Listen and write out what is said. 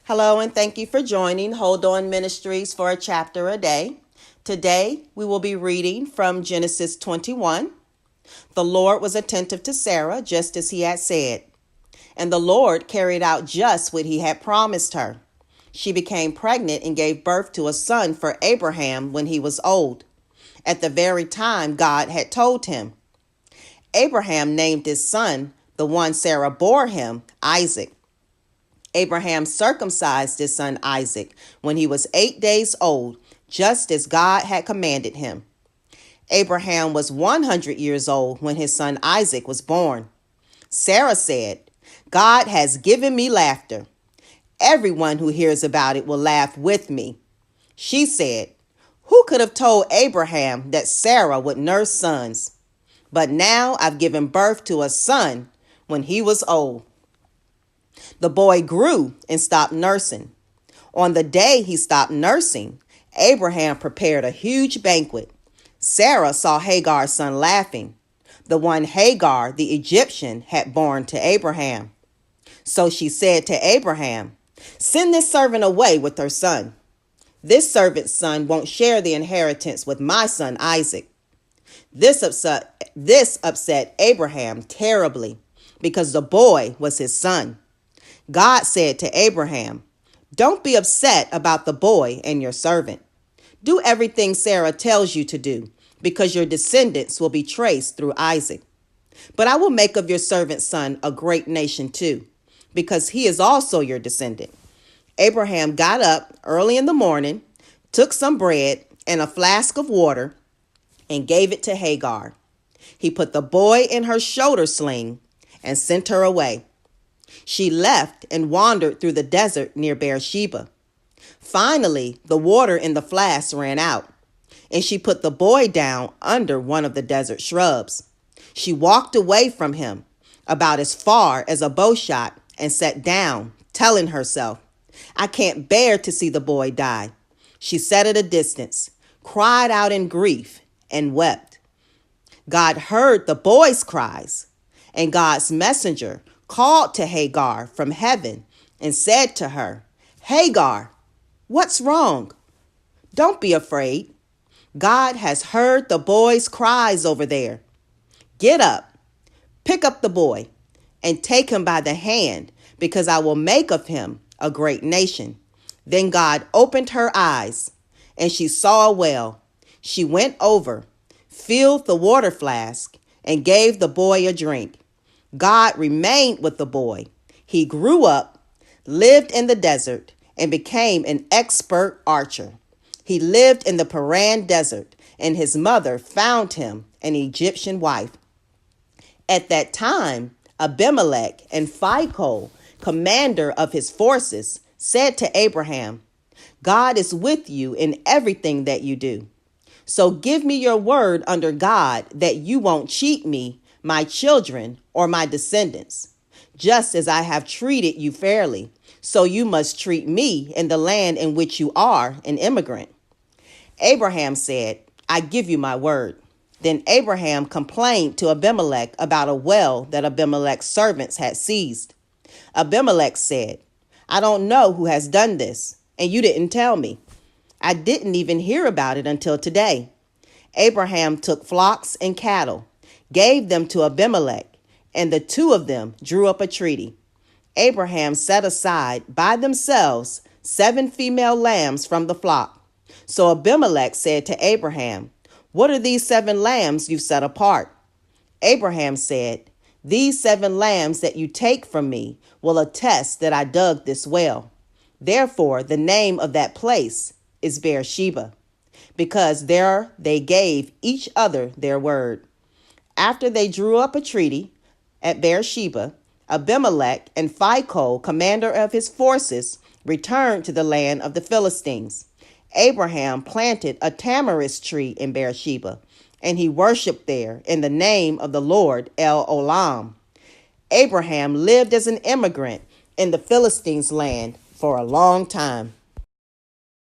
Hello, and thank you for joining Hold On Ministries for a chapter a day. Today, we will be reading from Genesis 21. The Lord was attentive to Sarah, just as he had said, and the Lord carried out just what he had promised her. She became pregnant and gave birth to a son for Abraham when he was old, at the very time God had told him. Abraham named his son, the one Sarah bore him, Isaac. Abraham circumcised his son Isaac when he was 8 days old, just as God had commanded him. Abraham was 100 years old when his son Isaac was born. Sarah said, "God has given me laughter. Everyone who hears about it will laugh with me." She said, "Who could have told Abraham that Sarah would nurse sons? But now I've given birth to a son when he was old." The boy grew and stopped nursing. On the day he stopped nursing, Abraham prepared a huge banquet. Sarah saw Hagar's son laughing, the one Hagar, the Egyptian, had borne to Abraham. So she said to Abraham, "Send this servant away with her son. This servant's son won't share the inheritance with my son Isaac." This upset Abraham terribly because the boy was his son. God said to Abraham, "Don't be upset about the boy and your servant. Do everything Sarah tells you to do, because your descendants will be traced through Isaac. But I will make of your servant's son a great nation too, because he is also your descendant." Abraham got up early in the morning, took some bread and a flask of water, and gave it to Hagar. He put the boy in her shoulder sling and sent her away. She left and wandered through the desert near Beersheba. Finally, the water in the flask ran out, and she put the boy down under one of the desert shrubs. She walked away from him, about as far as a bow shot, and sat down, telling herself, "I can't bear to see the boy die." She sat at a distance, cried out in grief, and wept. God heard the boy's cries, and God's messenger called to Hagar from heaven and said to her, "Hagar, what's wrong? Don't be afraid. God has heard the boy's cries over there. Get up, pick up the boy, and take him by the hand, because I will make of him a great nation." Then God opened her eyes, and she saw well. She went over, filled the water flask, and gave the boy a drink. God remained with the boy. He grew up, lived in the desert, and became an expert archer. He lived in the Paran desert, and his mother found him an Egyptian wife. At that time, Abimelech and Phicol, commander of his forces, said to Abraham, "God is with you in everything that you do. So give me your word under God that you won't cheat me, my children, or my descendants. Just as I have treated you fairly, so you must treat me in the land in which you are an immigrant." Abraham said, "I give you my word." Then Abraham complained to Abimelech about a well that Abimelech's servants had seized. Abimelech said, "I don't know who has done this, and you didn't tell me. I didn't even hear about it until today." Abraham took flocks and cattle, gave them to Abimelech, and the two of them drew up a treaty. Abraham set aside by themselves 7 female lambs from the flock. So Abimelech said to Abraham, "What are these 7 lambs you've set apart?" Abraham said, "These 7 lambs that you take from me will attest that I dug this well." Therefore, the name of that place is Beersheba, because there they gave each other their word. After they drew up a treaty at Beersheba, Abimelech and Phicol, commander of his forces, returned to the land of the Philistines. Abraham planted a tamarisk tree in Beersheba, and he worshipped there in the name of the Lord El Olam. Abraham lived as an immigrant in the Philistines' land for a long time.